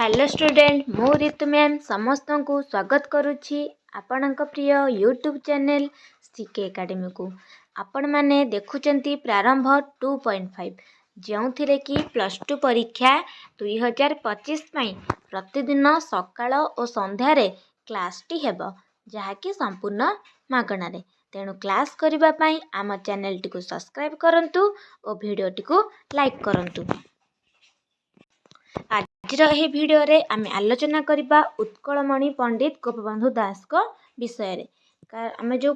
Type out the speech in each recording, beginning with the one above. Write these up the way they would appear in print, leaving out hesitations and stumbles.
Hello student मु ऋतु ma'am समस्त को स्वागत करुच्ची आपण प्रिय यूट्यूब चैनल सीके एकेडमी को। आपण माने देखुचंती प्रारंभ 2.5 जो थे कि +2 परीक्षा 2025 प्रतिदिन सकाळ और संध्यारे क्लास टी हेबो जहाँकि संपूर्ण मागणार। तेणु क्लास करने आम चैनल टी को सब्सक्राइब करंतु और वीडियो टी को लाइक करंतु। आज भिडियो रे आम आलोचना करबा उत्कलमणि पंडित गोपबंधु दास को विषय रे। आम जो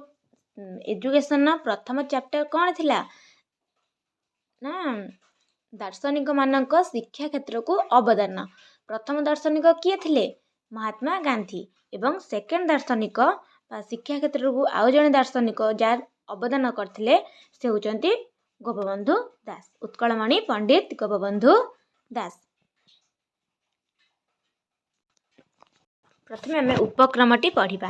एजुकेशन प्रथम चैप्टर कौन थिला ना दार्शनिक मानक शिक्षा क्षेत्र को अवदान। प्रथम दार्शनिक किए थिले महात्मा गांधी एवं सेकेंड दार्शनिक शिक्षा क्षेत्र को आउ जने दार्शनिक जार अवदान करथिले से होचंती गोपबंधु दास। उत्कलमणि पंडित गोपबंधु दास। प्रथमे आम उपक्रमटी पढ़ा।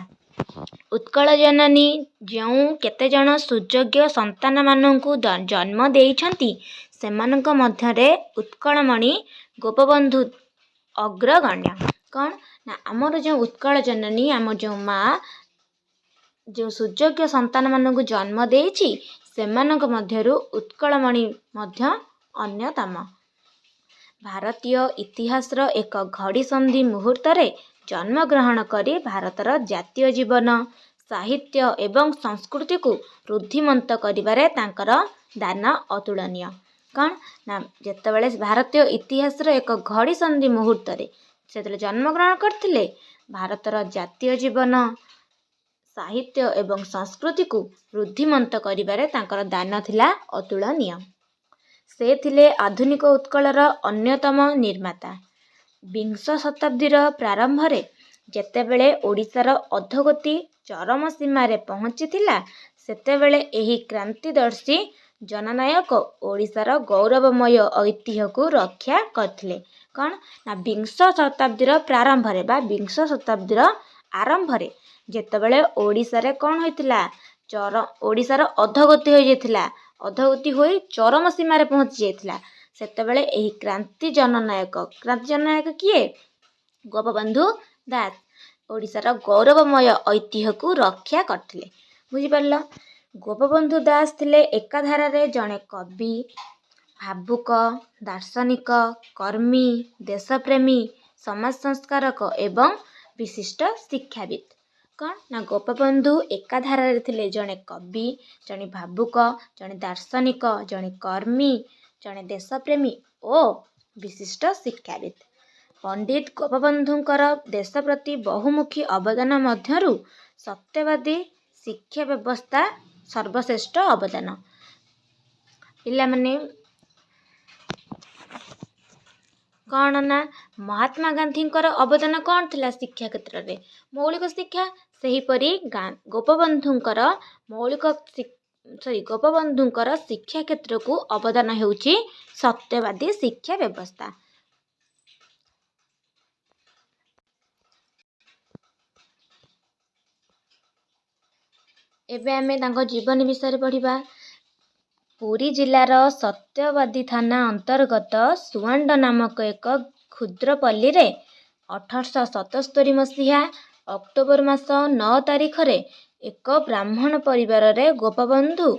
उत्कल जननी जो केते जन सुयोग्य संतान माननकु जन्म देइछंती सेमानक मध्यरे उत्कलमणि गोपबंधु अग्रगण्य। कौन ना आमर जो उत्कल जननी आम जो माँ जो सुयोग्य संतान माननकु जन्म देइछि सेमानक मध्यरु उत्कलमणि मध्य अन्यतम। भारतीय इतिहास एक घड़ी संधि मुहूर्त रे जन्म ग्रहण करी भारतर जातीय जीवन साहित्य एवं संस्कृति को रुद्धिमंत करिबारे तांकर दान अतुलनीय। कौन ना जेतेबेले भारतीय इतिहास एक घड़ी संधि मुहूर्त रे से जन्म ग्रहण करथिले भारतर जातीय जीवन साहित्य एवं संस्कृति को रुद्धिमंत करिबारे तांकर दान थिला अतुलनीय। से थिले आधुनिक उत्कलर अन्यतम निर्माता। विंश शताब्दीर प्रारंभ रे जेतेबेले ओडिशार अधोगति चरम सीमारे पहुँचीथिला सेतेबेले एही क्रांतिदर्शी जननायक ओडिशार गौरवमय ऐतिह्य को रक्षा करथिले। कौन ना विंश शताब्दीर प्रारंभ रे बा विंश शताब्दीर आरंभ रे जेतेबेले ओडिशारे कौन होइतिला ओडिशार अधोगति हो जाइतिला अधोगति होई चरम सीमारे पहुँची जाइतिला सेतेबेले एही क्रांति जननायक किए गोपबंधु दास ओडिशार गौरवमय ऐतिह्य को रक्षा करथिले। बुझिपारल। गोपबंधु दास थिले एकाधारा रे जणे कवि भावुक दार्शनिक कर्मी देशप्रेमी समाज संस्कारक एवं विशिष्ट शिक्षाविद। कौन ना गोपबंधु एकाधारा रे थिले जणे कवि जणे भावुक जणे दार्शनिक जणे कर्मी जणे देशप्रेमी और विशिष्ट शिक्षाविद। पंडित गोपबंधुंकर देश प्रति बहुमुखी अवदान मध्यरु सत्यवादी शिक्षा व्यवस्था सर्वश्रेष्ठ अवदान। पिला माने कौन ना महात्मा गांधींकर अवदान कौन थिला शिक्षा क्षेत्र रे मौलिक शिक्षा सेहीपरि गोपबंधुंकर गोपबंधुंकर शिक्षा क्षेत्र को अवदान हेउची सत्यवादी शिक्षा व्यवस्था। एबे आमे तांको जीवन विषय पढ़िबा। पुरी जिलार सत्यवादी थाना अंतर्गत सुआंड नामक एक क्षुद्र पल्ली रे 1877 मसीहा अक्टोबर मास 9 तारिख रे एक ब्राह्मण परिवार रे गोपबंधु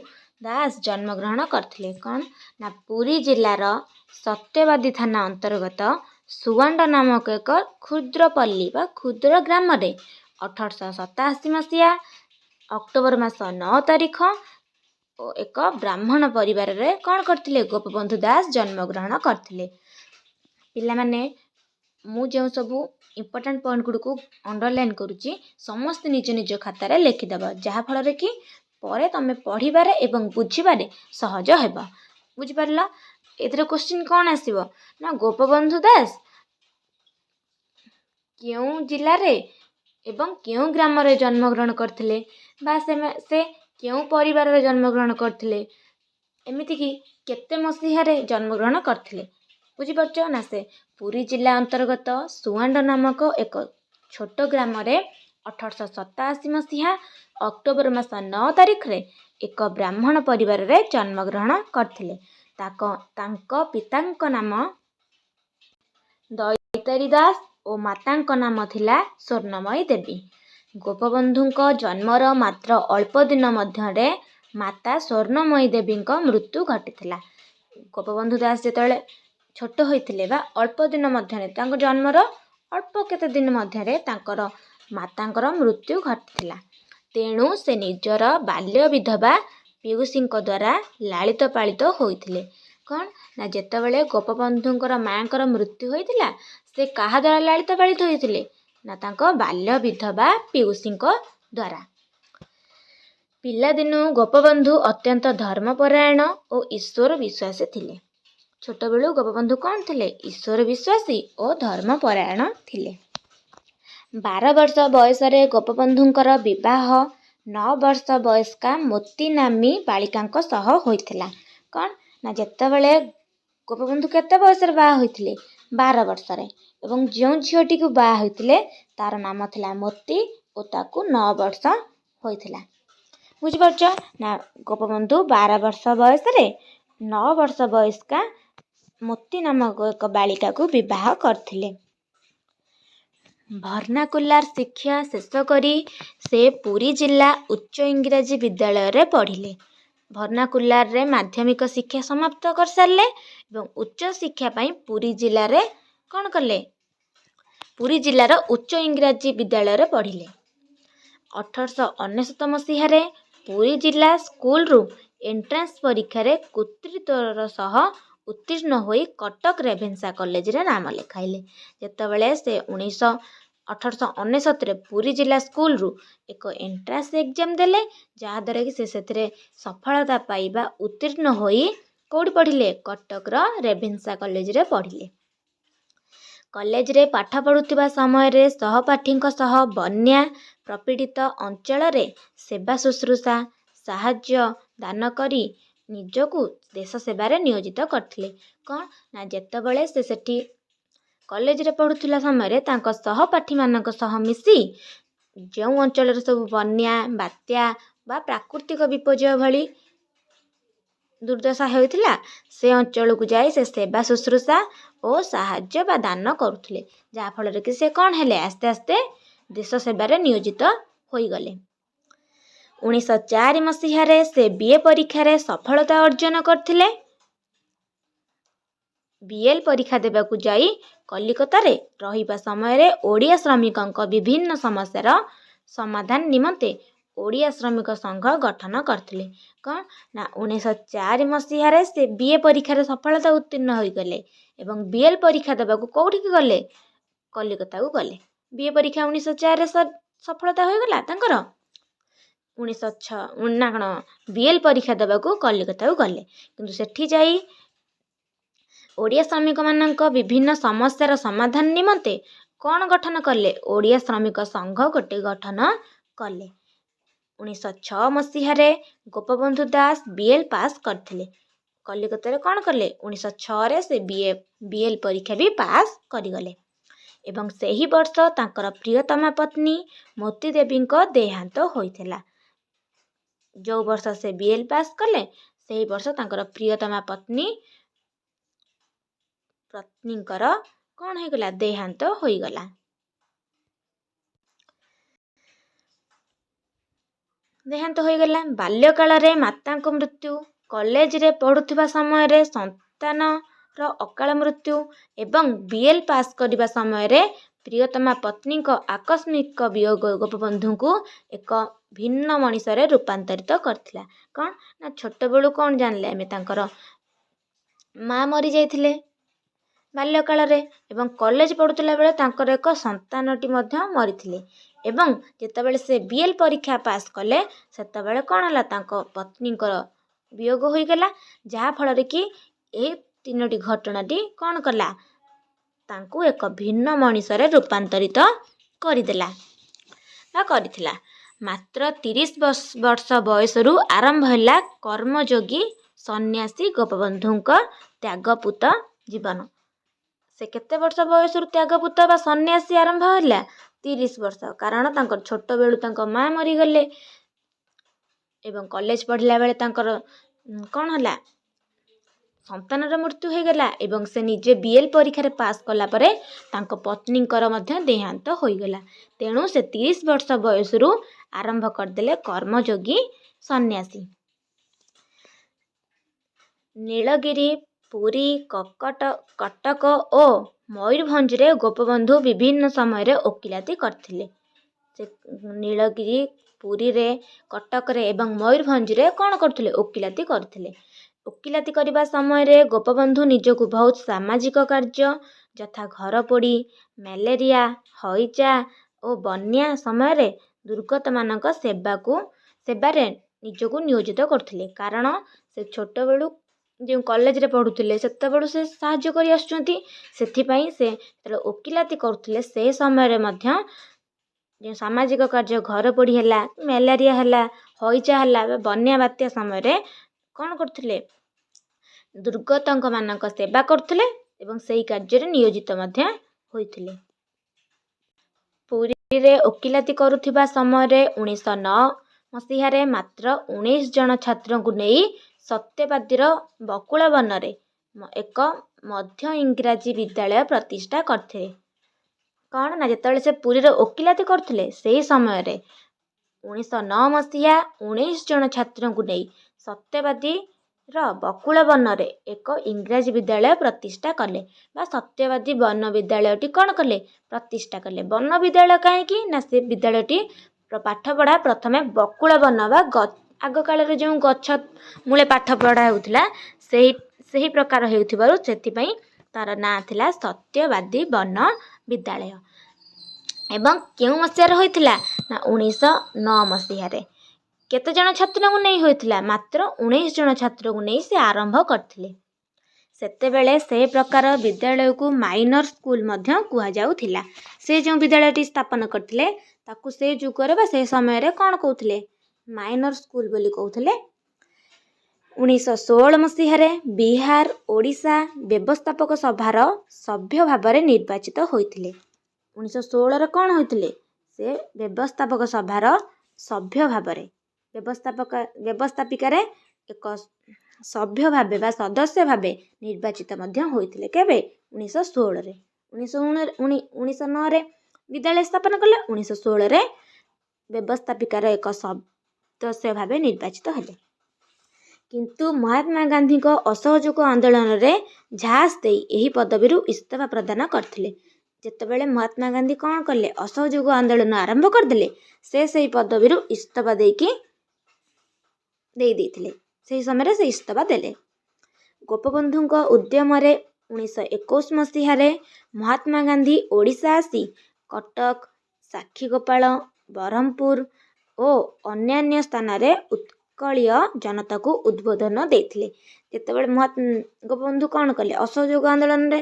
दास जन्म ग्रहण करथिले। कौन ना पुरी जिलार सत्यवादी थाना अंतर्गत सुआंड नामक एक क्षुद्र पल्ली बा क्षुद्र ग्राम रे 1887 मसीहा अक्टोबर मास 9 तारिख एक ब्राह्मण परिवार रे कौन करथिले गोपबंधु दास जन्म ग्रहण करथिले। पिला माने मु जो सबू इम्पोर्टेंट पॉइंट गुड को अंडरलाइन करूची समस्त निज निज खाता रे लिखिदबा जहा फल रे कि परे तमे पढ़िबारे एवं बुझिबारे सहज हेबा। बुझि पारला। एथरे क्वेश्चन कौन आसीबो ना गोपबंधु दास क्यों जिला रे एवं क्यों ग्राम रे जन्म ग्रहण करथिले बा से क्यों परिवार रे जन्म ग्रहण करथिले एमिति कि केते मसीहा रे जन्म ग्रहण करथिले। बुझि परछ ना से पुरी जिला अंतर्गत सुआंड नामक एक छोट ग्राम रे 1887 मसीहा अक्टोबर मास 9 तारिख रे एक ब्राह्मण परिवार रे जन्म ग्रहण करथिले। ताको पितांक नाम ଦୈତାରୀ ଦାସ ଓ ମାତାଙ୍କ ନାମ ଥିଲା ସ୍ୱର୍ଣ୍ଣମୟୀ ଦେବୀ। ଗୋପବନ୍ଧୁଙ୍କ ଜନ୍ମର ମାତ୍ର ଅଳ୍ପ ଦିନ ମଧ୍ୟରେ ମାତା ସ୍ୱର୍ଣ୍ଣମୟୀ ଦେବୀଙ୍କ ମୃତ୍ୟୁ ଘଟିଥିଲା। ଗୋପବନ୍ଧୁ ଦାସ ଯେତେବେଳେ ଛୋଟ ହୋଇଥିଲେ ବା ଅଳ୍ପ ଦିନ ମଧ୍ୟରେ ତାଙ୍କ ଜନ୍ମର ଅଳ୍ପ କେତେ ଦିନ ମଧ୍ୟରେ ତାଙ୍କର ମାତାଙ୍କର ମୃତ୍ୟୁ ଘଟିଥିଲା। ତେଣୁ ସେ ନିଜର ବାଲ୍ୟ ବିଧବା ପିଉସୀଙ୍କ ଦ୍ୱାରା ଲାଳିତ ପାଳିତ ହୋଇଥିଲେ। କ'ଣ ନା ଯେତେବେଳେ ଗୋପବନ୍ଧୁଙ୍କର ମାଆଙ୍କର ମୃତ୍ୟୁ ହୋଇଥିଲା ସେ କାହା ଦ୍ୱାରା ଲାଳିତ ପାଳିତ ହୋଇଥିଲେ ନା ତାଙ୍କ ବାଲ୍ୟ ବିଧବା ପିଉସୀଙ୍କ ଦ୍ୱାରା। ପିଲାଦିନୁ ଗୋପବନ୍ଧୁ ଅତ୍ୟନ୍ତ ଧର୍ମପରାୟଣ ଓ ଈଶ୍ୱର ବିଶ୍ୱାସୀ ଥିଲେ। ଛୋଟବେଳୁ ଗୋପବନ୍ଧୁ କ'ଣ ଥିଲେ? ଈଶ୍ୱର ବିଶ୍ୱାସୀ ଓ ଧର୍ମପରାୟଣ ଥିଲେ। 12 ବର୍ଷ ବୟସରେ ଗୋପବନ୍ଧୁଙ୍କର ବିବାହ 9 ବର୍ଷ ବୟସ୍କା ମୋତି ନାମୀ ବାଳିକାଙ୍କ ସହ ହୋଇଥିଲା। କ'ଣ ନା ଯେତେବେଳେ ଗୋପବନ୍ଧୁ କେତେ ବୟସରେ ବାହା ହୋଇଥିଲେ? 12 ବର୍ଷରେ। ଏବଂ ଯେଉଁ ଝିଅଟିକୁ ବାହା ହୋଇଥିଲେ ତାର ନାମ ଥିଲା ମୋତି ଓ ତାକୁ 9 ବର୍ଷ ହୋଇଥିଲା। ବୁଝିପାରୁଛ ନା? ଗୋପବନ୍ଧୁ 12 ବର୍ଷ ବୟସରେ 9 ବର୍ଷ ବୟସ୍କା ମୋତି ନାମକ ଏକ ବାଳିକାକୁ ବିବାହ କରିଥିଲେ। ଭର୍ଣ୍ଣାକୁଲାର ଶିକ୍ଷା ଶେଷ କରି ସେ ପୁରୀ ଜିଲ୍ଲା ଉଚ୍ଚ ଇଂରାଜୀ ବିଦ୍ୟାଳୟରେ ପଢ଼ିଲେ। ଭର୍ଣ୍ଣାକୁଲାରରେ ମାଧ୍ୟମିକ ଶିକ୍ଷା ସମାପ୍ତ କରିସାରିଲେ ଏବଂ ଉଚ୍ଚ ଶିକ୍ଷା ପାଇଁ ପୁରୀ ଜିଲ୍ଲାରେ କ'ଣ କଲେ? ପୁରୀ ଜିଲ୍ଲାର ଉଚ୍ଚ ଇଂରାଜୀ ବିଦ୍ୟାଳୟରେ ପଢ଼ିଲେ। 1899 ମସିହାରେ ପୁରୀ ଜିଲ୍ଲା ସ୍କୁଲରୁ ଏଣ୍ଟ୍ରାନ୍ସ ପରୀକ୍ଷାରେ କୃତିତ୍ୱର ସହ ଉତ୍ତୀର୍ଣ୍ଣ ହୋଇ କଟକ ରେଭେନ୍ସା କଲେଜରେ ନାମ ଲେଖାଇଲେ। ଯେତେବେଳେ ସେ 1899ରେ ପୁରୀ ଜିଲ୍ଲା ସ୍କୁଲରୁ ଏକ ଏଣ୍ଟ୍ରାନ୍ସ ଏକ୍ଜାମ ଦେଲେ, ଯାହାଦ୍ୱାରା କି ସେ ସେଥିରେ ସଫଳତା ପାଇବା ଉତ୍ତୀର୍ଣ୍ଣ ହୋଇ କେଉଁଠି ପଢ଼ିଲେ? କଟକର ରେଭେନ୍ସା କଲେଜରେ ପଢ଼ିଲେ। କଲେଜରେ ପାଠ ପଢ଼ୁଥିବା ସମୟରେ ସହପାଠୀଙ୍କ ସହ ବନ୍ୟା ପ୍ରପୀଡ଼ିତ ଅଞ୍ଚଳରେ ସେବା ଶୁଶ୍ରୂଷା ସାହାଯ୍ୟ ଦାନ କରି ନିଜକୁ ଦେଶ ସେବାରେ ନିୟୋଜିତ କରିଥିଲେ। କ'ଣ ନା ଯେତେବେଳେ ସେ ସେଠି କଲେଜରେ ପଢ଼ୁଥିଲା ସମୟରେ ତାଙ୍କ ସହପାଠୀମାନଙ୍କ ସହ ମିଶି ଯେଉଁ ଅଞ୍ଚଳରେ ସବୁ ବନ୍ୟା ବାତ୍ୟା ବା ପ୍ରାକୃତିକ ବିପର୍ଯ୍ୟୟ ଭଳି ଦୁର୍ଦ୍ଦଶା ହେଉଥିଲା ସେ ଅଞ୍ଚଳକୁ ଯାଇ ସେ ସେବା ଶୁଶ୍ରୂଷା ଓ ସାହାଯ୍ୟ ବା ଦାନ କରୁଥିଲେ। ଯାହାଫଳରେ କି ସେ କ'ଣ ହେଲେ? ଆସ୍ତେ ଆସ୍ତେ ଦେଶ ସେବାରେ ନିୟୋଜିତ ହୋଇଗଲେ। 1904 ମସିହାରେ ସେ ବିଏ ପରୀକ୍ଷାରେ ସଫଳତା ଅର୍ଜନ କରିଥିଲେ। ବିଏଲ୍ ପରୀକ୍ଷା ଦେବାକୁ ଯାଇ କଲିକତାରେ ରହିବା ସମୟରେ ଓଡ଼ିଆ ଶ୍ରମିକଙ୍କ ବିଭିନ୍ନ ସମସ୍ୟାର ସମାଧାନ ନିମନ୍ତେ ଓଡ଼ିଆ ଶ୍ରମିକ ସଂଘ ଗଠନ କରିଥିଲେ। କ'ଣ ନା 1904 ମସିହାରେ ସେ ବିଏ ପରୀକ୍ଷାରେ ସଫଳତା ଉତ୍ତୀର୍ଣ୍ଣ ହୋଇଗଲେ ଏବଂ ବିଏଲ୍ ପରୀକ୍ଷା ଦେବାକୁ କେଉଁଠିକି ଗଲେ? କଲିକତାକୁ ଗଲେ। ବିଏ ପରୀକ୍ଷା 1904ରେ ସଫଳତା ହୋଇଗଲା ତାଙ୍କର। 1906 ନା କ'ଣ ବିଏଲ୍ ପରୀକ୍ଷା ଦେବାକୁ କଲିକତାକୁ ଗଲେ। କିନ୍ତୁ ସେଠି ଯାଇ ଓଡ଼ିଆ ଶ୍ରମିକମାନଙ୍କ ବିଭିନ୍ନ ସମସ୍ୟାର ସମାଧାନ ନିମନ୍ତେ କ'ଣ ଗଠନ କଲେ? ଓଡ଼ିଆ ଶ୍ରମିକ ସଂଘ ଗୋଟେ ଗଠନ କଲେ। 1906 ମସିହାରେ ଗୋପବନ୍ଧୁ ଦାସ ବିଏଲ୍ ପାସ୍ କରିଥିଲେ। କଲିକତାରେ କ'ଣ କଲେ? 1906ରେ ସେ ବିଏଲ୍ ପରୀକ୍ଷା ବି ପାସ୍ କରିଗଲେ ଏବଂ ସେହି ବର୍ଷ ତାଙ୍କର ପ୍ରିୟତମା ପତ୍ନୀ ମୋତି ଦେବୀଙ୍କ ଦେହାନ୍ତ ହୋଇଥିଲା। ଯେଉଁ ବର୍ଷ ସେ ବିଏଲ୍ ପାସ୍ କଲେ ସେହି ବର୍ଷ ତାଙ୍କର ପ୍ରିୟତମା ପତ୍ନୀଙ୍କର କ'ଣ ହୋଇଗଲା? ଦେହାନ୍ତ ହୋଇଗଲା। ବାଲ୍ୟକାଳରେ ମାତାଙ୍କ ମୃତ୍ୟୁ, କଲେଜରେ ପଢ଼ୁଥିବା ସମୟରେ ସନ୍ତାନର ଅକାଳ ମୃତ୍ୟୁ ଏବଂ ବିଏଲ୍ ପାସ୍ କରିବା ସମୟରେ ପ୍ରିୟତମା ପତ୍ନୀଙ୍କ ଆକସ୍ମିକ ବିୟୋଗ ଗୋପବନ୍ଧୁଙ୍କୁ ଏକ ଭିନ୍ନ ମଣିଷରେ ରୂପାନ୍ତରିତ କରିଥିଲା। କ'ଣ ନା ଛୋଟବେଳୁ କ'ଣ ଜାଣିଲେ ଆମେ? ତାଙ୍କର ମା ମରିଯାଇଥିଲେ ବାଲ୍ୟକାଳରେ ଏବଂ କଲେଜ ପଢ଼ୁଥିଲା ବେଳେ ତାଙ୍କର ଏକ ସନ୍ତାନଟି ମଧ୍ୟ ମରିଥିଲେ ଏବଂ ଯେତେବେଳେ ସେ ବିଏଲ୍ ପରୀକ୍ଷା ପାସ୍ କଲେ ସେତେବେଳେ କ'ଣ ହେଲା? ତାଙ୍କ ପତ୍ନୀଙ୍କର ବିୟୋଗ ହୋଇଗଲା। ଯାହାଫଳରେ କି ଏହି 3ଟି ଘଟଣାଟି କ'ଣ କଲା? ତାଙ୍କୁ ଏକ ଭିନ୍ନ ମଣିଷରେ ରୂପାନ୍ତରିତ କରିଦେଲା ବା କରିଥିଲା। ମାତ୍ର 30 ବର୍ଷ ବୟସରୁ ଆରମ୍ଭ ହେଲା କର୍ମଯୋଗୀ ସନ୍ନ୍ୟାସୀ ଗୋପବନ୍ଧୁଙ୍କ ତ୍ୟାଗପୂତ ଜୀବନ। ସେ କେତେ ବର୍ଷ ବୟସରୁ ତ୍ୟାଗପୂତ ବା ସନ୍ନ୍ୟାସୀ ଆରମ୍ଭ ହେଲା? 30 ବର୍ଷ। କାରଣ ତାଙ୍କର ଛୋଟବେଳୁ ତାଙ୍କ ମା ମରିଗଲେ ଏବଂ କଲେଜ ପଢ଼ିଲା ବେଳେ ତାଙ୍କର କ'ଣ ହେଲା? ସନ୍ତାନର ମୃତ୍ୟୁ ହୋଇଗଲା ଏବଂ ସେ ନିଜେ BL ପରୀକ୍ଷାରେ ପାସ୍ କଲା ପରେ ତାଙ୍କ ପତ୍ନୀଙ୍କର ମଧ୍ୟ ଦେହାନ୍ତ ହୋଇଗଲା। ତେଣୁ ସେ 30 ବର୍ଷ ବୟସରୁ ଆରମ୍ଭ କରିଦେଲେ କର୍ମଯୋଗୀ ସନ୍ନ୍ୟାସୀ। ନୀଳଗିରି, ପୁରୀ, କଟକ ଓ ମୟୂରଭଞ୍ଜରେ ଗୋପବନ୍ଧୁ ବିଭିନ୍ନ ସମୟରେ ଓକିଲାତି କରିଥିଲେ। ସେ ନୀଳଗିରି, ପୁରୀରେ, କଟକରେ ଏବଂ ମୟୂରଭଞ୍ଜରେ କ'ଣ କରୁଥିଲେ? ଓକିଲାତି କରୁଥିଲେ। ଓକିଲାତି କରିବା ସମୟରେ ଗୋପବନ୍ଧୁ ନିଜକୁ ବହୁତ ସାମାଜିକ କାର୍ଯ୍ୟ ଯଥା ଘରପୋଡ଼ି, ମ୍ୟାଲେରିଆ, ହଇଜା ଓ ବନ୍ୟା ସମୟରେ ଦୁର୍ଗତମାନଙ୍କ ସେବାରେ ନିଜକୁ ନିୟୋଜିତ କରୁଥିଲେ। କାରଣ ସେ ଛୋଟବେଳୁ ଯେଉଁ କଲେଜରେ ପଢ଼ୁଥିଲେ ସେତେବେଳୁ ସେ ସାହାଯ୍ୟ କରି ଆସୁଛନ୍ତି। ସେଥିପାଇଁ ସେ ଯେତେବେଳେ ଓକିଲାତି କରୁଥିଲେ ସେ ସମୟରେ ମଧ୍ୟ ଯେଉଁ ସାମାଜିକ କାର୍ଯ୍ୟ ଘରପୋଡ଼ି ହେଲା, ମ୍ୟାଲେରିଆ ହେଲା, ହଇଜା ହେଲା, ବନ୍ୟା ବାତ୍ୟା ସମୟରେ କ'ଣ କରୁଥିଲେ? ଦୁର୍ଗତଙ୍କ ସେବା କରୁଥିଲେ ଏବଂ ସେହି କାର୍ଯ୍ୟରେ ନିୟୋଜିତ ମଧ୍ୟ ହୋଇଥିଲେ। ପୁରୀରେ ଓକିଲାତି କରୁଥିବା ସମୟରେ 1909 ମସିହାରେ ମାତ୍ର 19 ଜଣ ଛାତ୍ରଙ୍କୁ ନେଇ ସତ୍ୟବାଦୀର ବକୁଳବନରେ ଏକ ମଧ୍ୟ ଇଂରାଜୀ ବିଦ୍ୟାଳୟ ପ୍ରତିଷ୍ଠା କରିଥିଲେ। କ'ଣ ନା ଯେତେବେଳେ ସେ ପୁରୀରେ ଓକିଲାତି କରୁଥିଲେ ସେହି ସମୟରେ 1909 ମସିହା 19 ଜଣ ଛାତ୍ରଙ୍କୁ ନେଇ ସତ୍ୟବାଦୀର ବକୁଳବନରେ ଏକ ଇଂରାଜୀ ବିଦ୍ୟାଳୟ ପ୍ରତିଷ୍ଠା କଲେ ବା ସତ୍ୟବାଦୀ ବନ ବିଦ୍ୟାଳୟଟି କ'ଣ କଲେ? ପ୍ରତିଷ୍ଠା କଲେ। ବନ ବିଦ୍ୟାଳୟ କାହିଁକି ନା ସେ ବିଦ୍ୟାଳୟଟି ପାଠପଢ଼ା ପ୍ରଥମେ ବକୁଳବନ ବା ଆଗକାଳରେ ଯେଉଁ ଗଛ ମୂଳେ ପାଠ ପଢ଼ା ହେଉଥିଲା ସେହି ପ୍ରକାର ହେଉଥିବାରୁ ସେଥିପାଇଁ ତାର ନାଁ ଥିଲା ସତ୍ୟବାଦୀ ବନ ବିଦ୍ୟାଳୟ। ଏବଂ କେଉଁ ମସିହାରେ ହୋଇଥିଲା? ନା 1909 ମସିହାରେ। କେତେ ଜଣ ଛାତ୍ରଙ୍କୁ ନେଇ ହୋଇଥିଲା? ମାତ୍ର 19 ଜଣ ଛାତ୍ରଙ୍କୁ ନେଇ ସେ ଆରମ୍ଭ କରିଥିଲେ। ସେତେବେଳେ ସେ ପ୍ରକାର ବିଦ୍ୟାଳୟକୁ ମାଇନର ସ୍କୁଲ ମଧ୍ୟ କୁହାଯାଉଥିଲା। ସେ ଯେଉଁ ବିଦ୍ୟାଳୟଟି ସ୍ଥାପନ କରିଥିଲେ ତାକୁ ସେ ଯୁଗରେ ବା ସେ ସମୟରେ କ'ଣ କହୁଥିଲେ? ମାଇନର ସ୍କୁଲ ବୋଲି କହୁଥିଲେ। 1916 ମସିହାରେ ବିହାର ଓଡ଼ିଶା ବ୍ୟବସ୍ଥାପକ ସଭାର ସଭ୍ୟ ଭାବରେ ନିର୍ବାଚିତ ହୋଇଥିଲେ। 1916ରେ କ'ଣ ହୋଇଥିଲେ? ସେ ବ୍ୟବସ୍ଥାପକ ସଭାର ସଭ୍ୟ ଭାବରେ ବ୍ୟବସ୍ଥାପିକାରେ ଏକ ସଭ୍ୟ ଭାବେ ବା ସଦସ୍ୟ ଭାବେ ନିର୍ବାଚିତ ମଧ୍ୟ ହୋଇଥିଲେ। କେବେ? 1916ରେ। 1909ରେ ବିଦ୍ୟାଳୟ ସ୍ଥାପନ କଲେ, 1916ରେ ବ୍ୟବସ୍ଥାପିକାର ଏକ ସଦସ୍ୟ ଭାବେ ନିର୍ବାଚିତ ହେଲେ। କିନ୍ତୁ ମହାତ୍ମା ଗାନ୍ଧୀଙ୍କ ଅସହଯୋଗ ଆନ୍ଦୋଳନରେ ଝାସ ଦେଇ ଏହି ପଦବୀରୁ ଇସ୍ତଫା ପ୍ରଦାନ କରିଥିଲେ। ଯେତେବେଳେ ମହାତ୍ମା ଗାନ୍ଧୀ କ'ଣ କଲେ? ଅସହଯୋଗ ଆନ୍ଦୋଳନ ଆରମ୍ଭ କରିଦେଲେ, ସେ ସେହି ପଦବୀରୁ ଇସ୍ତଫା ଦେଇଥିଲେ। ସେହି ସମୟରେ ସେ ଇସ୍ତଫା ଦେଲେ। ଗୋପବନ୍ଧୁଙ୍କ ଉଦ୍ୟମରେ 1921 ମସିହାରେ ମହାତ୍ମା ଗାନ୍ଧୀ ଓଡ଼ିଶା ଆସି କଟକ, ସାକ୍ଷୀଗୋପାଳ, ବରହମପୁର ଓ ଅନ୍ୟାନ୍ୟ ସ୍ଥାନରେ ଉତ୍କଳୀୟ ଜନତାକୁ ଉଦ୍ବୋଧନ ଦେଇଥିଲେ। ଯେତେବେଳେ ଗୋପବନ୍ଧୁ କ'ଣ କଲେ? ଅସହଯୋଗ ଆନ୍ଦୋଳନରେ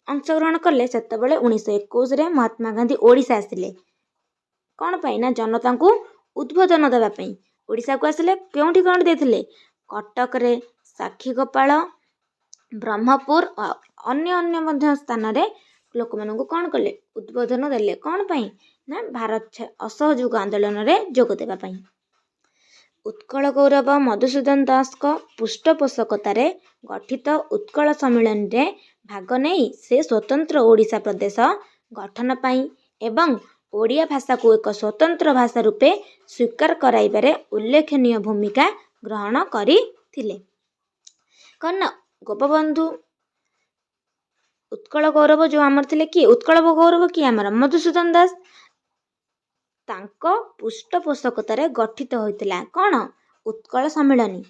ଅଂଶଗ୍ରହଣ କଲେ। ସେତେବେଳେ 1921ରେ ମହାତ୍ମା ଗାନ୍ଧୀ ଓଡ଼ିଶା ଆସିଲେ। କ'ଣ ପାଇଁ? ନା ଜନତାଙ୍କୁ ଉଦ୍ବୋଧନ ଦେବା ପାଇଁ ଓଡ଼ିଶାକୁ ଆସିଲେ। କେଉଁଠି କ'ଣ ଦେଇଥିଲେ? କଟକରେ, ସାକ୍ଷୀଗୋପାଳ, ବ୍ରହ୍ମପୁର ଅନ୍ୟ ମଧ୍ୟ ସ୍ଥାନରେ ଲୋକମାନଙ୍କୁ କ'ଣ କଲେ? ଉଦ୍ବୋଧନ ଦେଲେ। କ'ଣ ପାଇଁ? ନା ଭାରତ ଅସହଯୋଗ ଆନ୍ଦୋଳନରେ ଯୋଗ ଦେବା ପାଇଁ। ଉତ୍କଳ ଗୌରବ ମଧୁସୂଦନ ଦାସଙ୍କ ପୃଷ୍ଠପୋଷକତାରେ ଗଠିତ ଉତ୍କଳ ସମ୍ମିଳନୀରେ ଭାଗ ନେଇ ସେ ସ୍ୱତନ୍ତ୍ର ଓଡ଼ିଶା ପ୍ରଦେଶ ଗଠନ ପାଇଁ ଏବଂ ଓଡ଼ିଆ ଭାଷାକୁ ଏକ ସ୍ୱତନ୍ତ୍ର ଭାଷା ରୂପେ ସ୍ୱୀକାର କରାଇବାରେ ଉଲ୍ଲେଖନୀୟ ଭୂମିକା ଗ୍ରହଣ କରିଥିଲେ। କ'ଣ ନା ଗୋପବନ୍ଧୁ ଉତ୍କଳ ଗୌରବ ଯେଉଁ ଆମର ଥିଲେ କିଏ? ଉତ୍କଳ ଗୌରବ କିଏ ଆମର? ମଧୁସୂଦନ ଦାସ। ତାଙ୍କ ପୃଷ୍ଠପୋଷକତାରେ ଗଠିତ ହୋଇଥିଲା କ'ଣ? ଉତ୍କଳ ସମ୍ମିଳନୀ।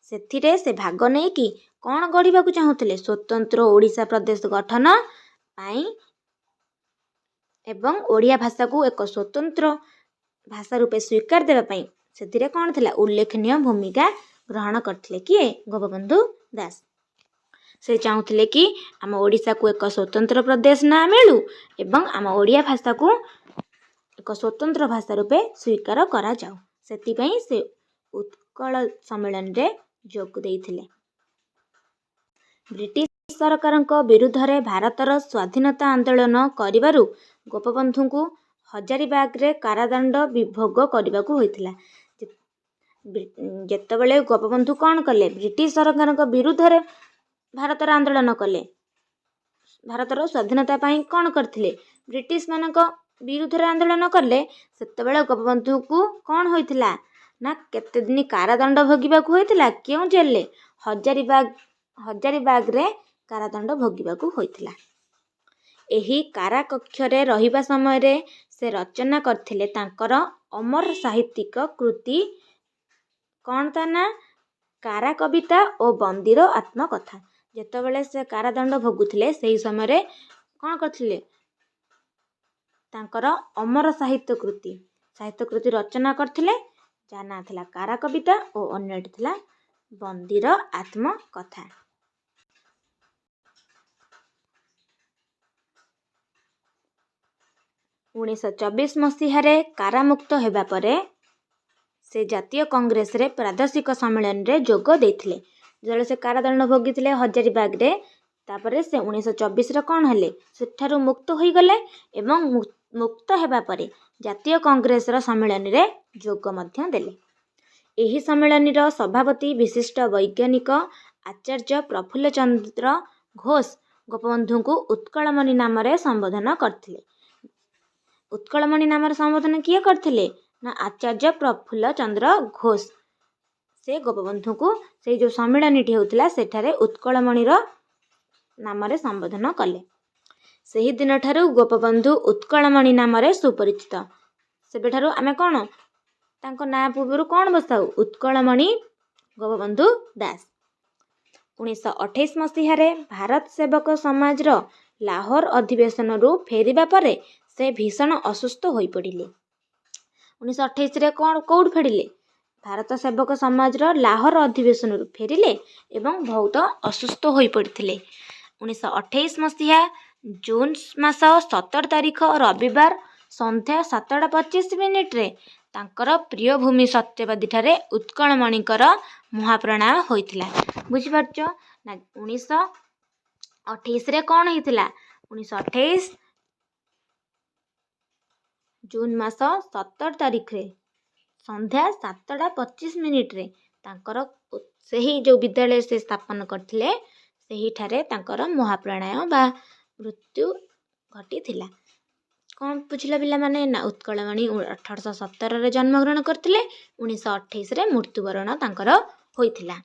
ସେଥିରେ ସେ ଭାଗ ନେଇକି କ'ଣ ଗଢ଼ିବାକୁ ଚାହୁଁଥିଲେ? ସ୍ୱତନ୍ତ୍ର ଓଡ଼ିଶା ପ୍ରଦେଶ ଗଠନ ପାଇଁ ଏବଂ ଓଡ଼ିଆ ଭାଷାକୁ ଏକ ସ୍ୱତନ୍ତ୍ର ଭାଷା ରୂପେ ସ୍ୱୀକାର ଦେବା ପାଇଁ ସେଥିରେ କ'ଣ ଥିଲା? ଉଲ୍ଲେଖନୀୟ ଭୂମିକା ଗ୍ରହଣ କରିଥିଲେ। କିଏ? ଗୋପବନ୍ଧୁ ଦାସ। ସେ ଚାହୁଁଥିଲେ କି ଆମ ଓଡ଼ିଶାକୁ ଏକ ସ୍ୱତନ୍ତ୍ର ପ୍ରଦେଶ ନାଁ ମିଳୁ ଏବଂ ଆମ ଓଡ଼ିଆ ଭାଷାକୁ ଏକ ସ୍ୱତନ୍ତ୍ର ଭାଷା ରୂପେ ସ୍ୱୀକାର କରାଯାଉ। ସେଥିପାଇଁ ସେ ଉତ୍କଳ ସମ୍ମିଳନୀରେ ଯୋଗ ଦେଇଥିଲେ। ବ୍ରିଟିଶ ସରକାରଙ୍କ ବିରୁଦ୍ଧରେ ଭାରତର ସ୍ୱାଧୀନତା ଆନ୍ଦୋଳନ କରିବାରୁ ଗୋପବନ୍ଧୁଙ୍କୁ ହଜାରିବାଗରେ କାରାଦଣ୍ଡ ଭୋଗ କରିବାକୁ ହୋଇଥିଲା। ଯେତେବେଳେ ଗୋପବନ୍ଧୁ କ'ଣ କଲେ? ବ୍ରିଟିଶ ସରକାରଙ୍କ ବିରୁଦ୍ଧରେ ଭାରତର ଆନ୍ଦୋଳନ କଲେ? ଭାରତର ସ୍ୱାଧୀନତା ପାଇଁ କ'ଣ କରିଥିଲେ? ବ୍ରିଟିଶମାନଙ୍କ ବିରୁଦ୍ଧରେ ଆନ୍ଦୋଳନ କଲେ। ସେତେବେଳେ ଗୋପବନ୍ଧୁଙ୍କୁ କ'ଣ ହୋଇଥିଲା ନା କେତେ ଦିନ କାରାଦଣ୍ଡ ଭୋଗିବାକୁ ହୋଇଥିଲା। କେଉଁ ଜେଲରେ? ହଜାରିବାଗରେ କାରାଦଣ୍ଡ ଭୋଗିବାକୁ ହୋଇଥିଲା। ଏହି କାରାକକ୍ଷରେ ରହିବା ସମୟରେ ସେ ରଚନା କରିଥିଲେ ତାଙ୍କର ଅମର ସାହିତ୍ୟିକ କୃତି କ'ଣ ତା ନା କାରା କବିତା ଓ ବନ୍ଦୀର ଆତ୍ମକଥା। ଯେତେବେଳେ ସେ କାରାଦଣ୍ଡ ଭୋଗୁଥିଲେ ସେହି ସମୟରେ କ'ଣ କରିଥିଲେ? ତାଙ୍କର ଅମର ସାହିତ୍ୟ କୃତି ରଚନା କରିଥିଲେ, ଯାହା ନାଁ ଥିଲା କାରା କବିତା ଓ ଅନ୍ୟଟି ଥିଲା ବନ୍ଦୀର ଆତ୍ମକଥା। ମସିହାରେ କାରାମୁକ୍ତ ହେବା ପରେ ସେ ଜାତୀୟ କଂଗ୍ରେସରେ ପ୍ରାଦେଶିକ ସମ୍ମିଳନୀରେ ଯୋଗ ଦେଇଥିଲେ। ଯେତେବେଳେ ସେ କାରାଦଣ୍ଡ ଭୋଗିଥିଲେ ହଜାରିବାଗରେ, ତାପରେ ସେ 1924ରେ କ'ଣ ହେଲେ? ସେଠାରୁ ମୁକ୍ତ ହୋଇଗଲେ ଏବଂ ମୁକ୍ତ ହେବା ପରେ ଜାତୀୟ କଂଗ୍ରେସର ସମ୍ମିଳନୀରେ ଯୋଗ ମଧ୍ୟ ଦେଲେ। ଏହି ସମ୍ମିଳନୀର ସଭାପତି ବିଶିଷ୍ଟ ବୈଜ୍ଞାନିକ ଆଚାର୍ଯ୍ୟ ପ୍ରଫୁଲ୍ଲ ଚନ୍ଦ୍ର ଘୋଷ ଗୋପବନ୍ଧୁଙ୍କୁ ଉତ୍କଳମଣି ନାମରେ ସମ୍ବୋଧନ କରିଥିଲେ। ଉତ୍କଳମଣି ନାମରେ ସମ୍ବୋଧନ କିଏ କରିଥିଲେ? ନା ଆଚାର୍ଯ୍ୟ ପ୍ରଫୁଲ୍ଲ ଚନ୍ଦ୍ର ଘୋଷ। ସେ ଗୋପବନ୍ଧୁଙ୍କୁ ସେଇ ଯେଉଁ ସମ୍ମିଳନୀଟି ହେଉଥିଲା ସେଠାରେ ଉତ୍କଳମଣିର ନାମରେ ସମ୍ବୋଧନ କଲେ। ସେହି ଦିନଠାରୁ ଗୋପବନ୍ଧୁ ଉତ୍କଳମଣି ନାମରେ ସୁପରିଚିତ। ସେବେଠାରୁ ଆମେ କ'ଣ ତାଙ୍କ ନାଁ ପୂର୍ବରୁ କ'ଣ ବସାଉ? ଉତ୍କଳମଣି ଗୋପବନ୍ଧୁ ଦାସ। 1928 ମସିହାରେ ଭାରତ ସେବକ ସମାଜର ଲାହୋର ଅଧିବେଶନରୁ ଫେରିବା ପରେ ସେ ଭୀଷଣ ଅସୁସ୍ଥ ହୋଇପଡ଼ିଲେ। 1928ରେ କେଉଁଠୁ ଫେରିଲେ? ଭାରତ ସେବକ ସମାଜର ଲାହୋର ଅଧିବେଶନରୁ ଫେରିଲେ ଏବଂ ବହୁତ ଅସୁସ୍ଥ ହୋଇପଡ଼ିଥିଲେ। 1928 ମସିହା ଜୁନ୍ ମାସ 17 ତାରିଖ ରବିବାର ସନ୍ଧ୍ୟା 7:25 ତାଙ୍କର ପ୍ରିୟ ଭୂମି ସତ୍ୟବାଦୀଠାରେ ଉତ୍କଳମଣିଙ୍କର ମହାପ୍ରଣାୟ ହୋଇଥିଲା। ବୁଝିପାରୁଛ ନା? 1928ରେ କ'ଣ ହେଇଥିଲା? 1928 ଜୁନ୍ ମାସ 17 ତାରିଖରେ ସନ୍ଧ୍ୟା 7:25 ତାଙ୍କର ସେହି ଯେଉଁ ବିଦ୍ୟାଳୟ ସେ ସ୍ଥାପନ କରିଥିଲେ ସେହିଠାରେ ତାଙ୍କର ମହାପ୍ରଣାୟ ବା ମୃତ୍ୟୁ ଘଟିଥିଲା। କ'ଣ ବୁଝିଲା ପିଲାମାନେ? ନା ଉତ୍କଳମଣି 1817ରେ ଜନ୍ମଗ୍ରହଣ କରିଥିଲେ, 1928ରେ ମୃତ୍ୟୁବରଣ ତାଙ୍କର ହୋଇଥିଲା।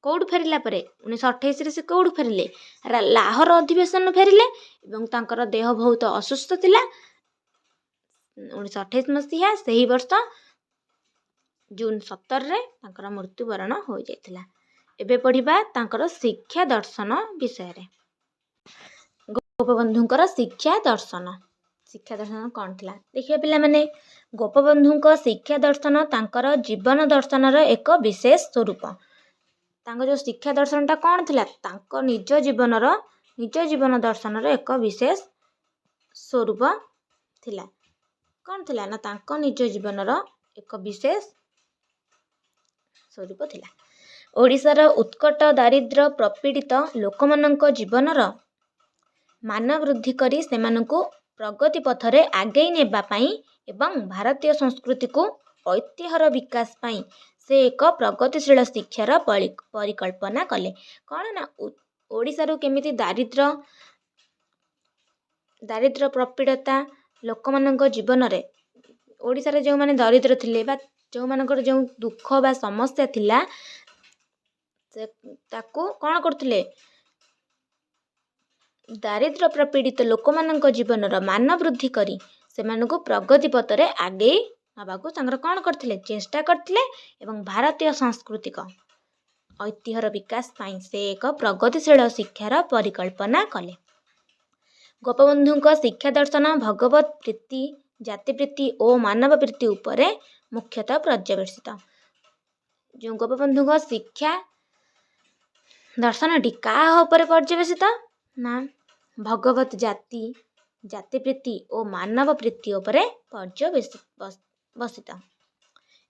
କେଉଁଠୁ ଫେରିଲା ପରେ? 1928ରେ ସେ କେଉଁଠୁ ଫେରିଲେ? ଲାହୋର ଅଧିବେଶନରୁ ଫେରିଲେ ଏବଂ ତାଙ୍କର ଦେହ ବହୁତ ଅସୁସ୍ଥ ଥିଲା। 1928 ମସିହା ସେହି ବର୍ଷ ଜୁନ୍ 17ରେ ତାଙ୍କର ମୃତ୍ୟୁବରଣ ହୋଇଯାଇଥିଲା। ଏବେ ପଢ଼ିବା ତାଙ୍କର ଶିକ୍ଷା ଦର୍ଶନ ବିଷୟରେ। ଗୋପବନ୍ଧୁଙ୍କର ଶିକ୍ଷା ଦର୍ଶନ କ'ଣ ଥିଲା? ଦେଖିବା ପିଲାମାନେ, ଗୋପବନ୍ଧୁଙ୍କ ଶିକ୍ଷା ଦର୍ଶନ ତାଙ୍କର ଜୀବନ ଦର୍ଶନର ଏକ ବିଶେଷ ସ୍ୱରୂପ। ତାଙ୍କ ଯେଉଁ ଶିକ୍ଷା ଦର୍ଶନଟା କ'ଣ ଥିଲା? ତାଙ୍କ ନିଜ ଜୀବନ ଦର୍ଶନର ଏକ ବିଶେଷ ସ୍ୱରୂପ ଥିଲା। କ'ଣ ଥିଲା? ନା ତାଙ୍କ ନିଜ ଜୀବନର ଏକ ବିଶେଷ ସ୍ୱରୂପ ଥିଲା। ଓଡ଼ିଶାର ଉତ୍କଟ ଦାରିଦ୍ର୍ୟ ପ୍ରପୀଡ଼ିତ ଲୋକମାନଙ୍କ ଜୀବନର ମାନ ବୃଦ୍ଧି କରି ସେମାନଙ୍କୁ ପ୍ରଗତି ପଥରେ ଆଗେଇ ନେବା ପାଇଁ ଏବଂ ଭାରତୀୟ ସଂସ୍କୃତିକୁ ଐତିହ୍ୟର ବିକାଶ ପାଇଁ ସେ ଏକ ପ୍ରଗତିଶୀଳ ଶିକ୍ଷାର ପରିକଳ୍ପନା କଲେ। କ'ଣ ନା ଓଡ଼ିଶାରୁ କେମିତି ଦାରିଦ୍ର୍ୟ ପ୍ରପୀଡ଼ତା ଲୋକମାନଙ୍କ ଜୀବନରେ, ଓଡ଼ିଶାରେ ଯେଉଁମାନେ ଦରିଦ୍ର ଥିଲେ ବା ଯେଉଁମାନଙ୍କର ଯେଉଁ ଦୁଃଖ ବା ସମସ୍ୟା ଥିଲା ତାକୁ କ'ଣ କରୁଥିଲେ? ଦାରିଦ୍ର୍ୟ ପ୍ରପୀଡ଼ିତ ଲୋକମାନଙ୍କ ଜୀବନର ମାନ ବୃଦ୍ଧି କରି ସେମାନଙ୍କୁ ପ୍ରଗତି ପଥରେ ଆଗେଇ ନେବାକୁ ତାଙ୍କର କ'ଣ କରିଥିଲେ? ଚେଷ୍ଟା କରିଥିଲେ ଏବଂ ଭାରତୀୟ ସାଂସ୍କୃତିକ ଐତିହ୍ୟର ବିକାଶ ପାଇଁ ସେ ଏକ ପ୍ରଗତିଶୀଳ ଶିକ୍ଷାର ପରିକଳ୍ପନା କଲେ। ଗୋପବନ୍ଧୁଙ୍କ ଶିକ୍ଷା ଦର୍ଶନ ଭଗବତ ପ୍ରୀତି, ଜାତିପ୍ରୀତି ଓ ମାନବ ପ୍ରୀତି ଉପରେ ମୁଖ୍ୟତଃ ପର୍ଯ୍ୟବେସିତ। ଯେଉଁ ଗୋପବନ୍ଧୁଙ୍କ ଶିକ୍ଷା ଦର୍ଶନଟି କାହା ଉପରେ ପର୍ଯ୍ୟବେସିତ? ନା ଭଗବତ ଜାତିପ୍ରୀତି ଓ ମାନବ ପ୍ରୀତି ଉପରେ ପର୍ଯ୍ୟବସିତ।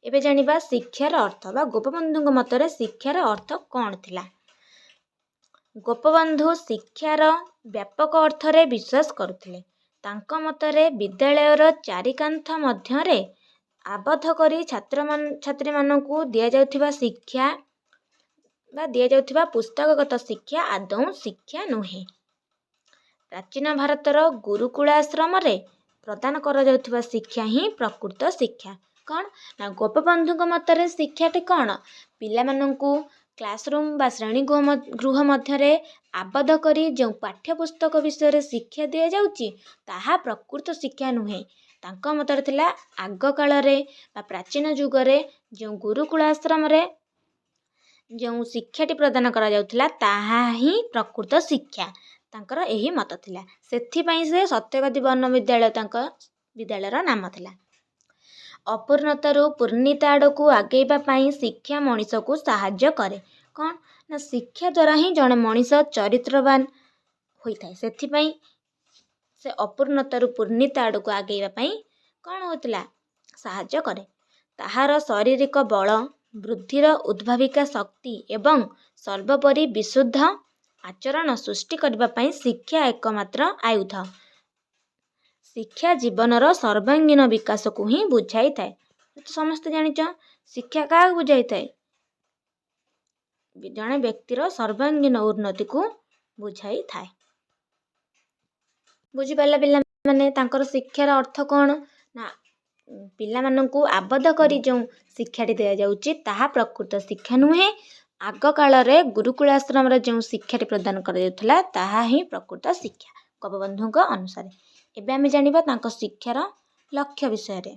ଏବେ ଜାଣିବା ଶିକ୍ଷାର ଅର୍ଥ ବା ଗୋପବନ୍ଧୁଙ୍କ ମତରେ ଶିକ୍ଷାର ଅର୍ଥ କ'ଣ ଥିଲା। ଗୋପବନ୍ଧୁ ଶିକ୍ଷାର ବ୍ୟାପକ ଅର୍ଥରେ ବିଶ୍ୱାସ କରୁଥିଲେ। ତାଙ୍କ ମତରେ ବିଦ୍ୟାଳୟର ଚାରିକାନ୍ଥ ମଧ୍ୟରେ ଆବଦ୍ଧ କରି ଛାତ୍ରଛାତ୍ରୀମାନଙ୍କୁ ଦିଆଯାଉଥିବା ଶିକ୍ଷା ବା ଦିଆଯାଉଥିବା ପୁସ୍ତକଗତ ଶିକ୍ଷା ଆଦୌ ଶିକ୍ଷା ନୁହେଁ। ପ୍ରାଚୀନ ଭାରତର ଗୁରୁକୁଳ ଆଶ୍ରମରେ ପ୍ରଦାନ କରାଯାଉଥିବା ଶିକ୍ଷା ହିଁ ପ୍ରକୃତ ଶିକ୍ଷା। କ'ଣ ନା ଗୋପବନ୍ଧୁଙ୍କ ମତରେ ଶିକ୍ଷାଟି କ'ଣ? ପିଲାମାନଙ୍କୁ କ୍ଲାସରୁମ୍ ବା ଶ୍ରେଣୀ ଗୃହ ମଧ୍ୟରେ ଆବଦ୍ଧ କରି ଯେଉଁ ପାଠ୍ୟପୁସ୍ତକ ବିଷୟରେ ଶିକ୍ଷା ଦିଆଯାଉଛି ତାହା ପ୍ରକୃତ ଶିକ୍ଷା ନୁହେଁ। ତାଙ୍କ ମତରେ ଥିଲା ଆଗ କାଳରେ ବା ପ୍ରାଚୀନ ଯୁଗରେ ଯେଉଁ ଗୁରୁକୁଳ ଆଶ୍ରମରେ ଯେଉଁ ଶିକ୍ଷାଟି ପ୍ରଦାନ କରାଯାଉଥିଲା ତାହା ହିଁ ପ୍ରକୃତ ଶିକ୍ଷା। ତାଙ୍କର ଏହି ମତ ଥିଲା। ସେଥିପାଇଁ ସେ ସତ୍ୟବାଦୀ ବର୍ଣ୍ଣ ବିଦ୍ୟାଳୟ ତାଙ୍କ ବିଦ୍ୟାଳୟର ନାମ ଥିଲା। ଅପୂର୍ଣ୍ଣତାରୁ ପୂର୍ଣ୍ଣତା ଆଡ଼କୁ ଆଗେଇବା ପାଇଁ ଶିକ୍ଷା ମଣିଷକୁ ସାହାଯ୍ୟ କରେ। କ'ଣ ନା ଶିକ୍ଷା ଦ୍ୱାରା ହିଁ ଜଣେ ମଣିଷ ଚରିତ୍ରବାନ ହୋଇଥାଏ। ସେଥିପାଇଁ ସେ ଅପୂର୍ଣ୍ଣତାରୁ ପୂର୍ଣ୍ଣତା ଆଡ଼କୁ ଆଗେଇବା ପାଇଁ କ'ଣ ହେଉଥିଲା? ସାହାଯ୍ୟ କରେ। ତାହାର ଶାରୀରିକ ବଳ, ବୃଦ୍ଧିର ଉଦ୍ଭାବିକା ଶକ୍ତି ଏବଂ ସର୍ବୋପରି ବିଶୁଦ୍ଧ ଆଚରଣ ସୃଷ୍ଟି କରିବା ପାଇଁ ଶିକ୍ଷା ଏକମାତ୍ର ଆୟୁଧ। ଶିକ୍ଷା ଜୀବନର ସର୍ବାଙ୍ଗୀନ ବିକାଶକୁ ହିଁ ବୁଝାଇଥାଏ। ସମସ୍ତେ ଜାଣିଛ ଶିକ୍ଷା କାହାକୁ ବୁଝାଇଥାଏ? ଜଣେ ବ୍ୟକ୍ତିର ସର୍ବାଙ୍ଗୀନ ଉନ୍ନତିକୁ ବୁଝାଇଥାଏ। ବୁଝିପାରିଲା ପିଲାମାନେ ତାଙ୍କର ଶିକ୍ଷାର ଅର୍ଥ କ'ଣ? ନା ପିଲାମାନଙ୍କୁ ଆବଦ୍ଧ କରି ଯେଉଁ ଶିକ୍ଷାଟି ଦିଆଯାଉଛି ତାହା ପ୍ରକୃତ ଶିକ୍ଷା ନୁହେଁ। ଆଗ କାଳରେ ଗୁରୁକୁଳ ଆଶ୍ରମରେ ଯେଉଁ ଶିକ୍ଷାଟି ପ୍ରଦାନ କରାଯାଉଥିଲା ତାହା ହିଁ ପ୍ରକୃତ ଶିକ୍ଷା ଗୋପବନ୍ଧୁଙ୍କ ଅନୁସାରେ। ଏବେ ଆମେ ଜାଣିବା ତାଙ୍କ ଶିକ୍ଷାର ଲକ୍ଷ୍ୟ ବିଷୟରେ।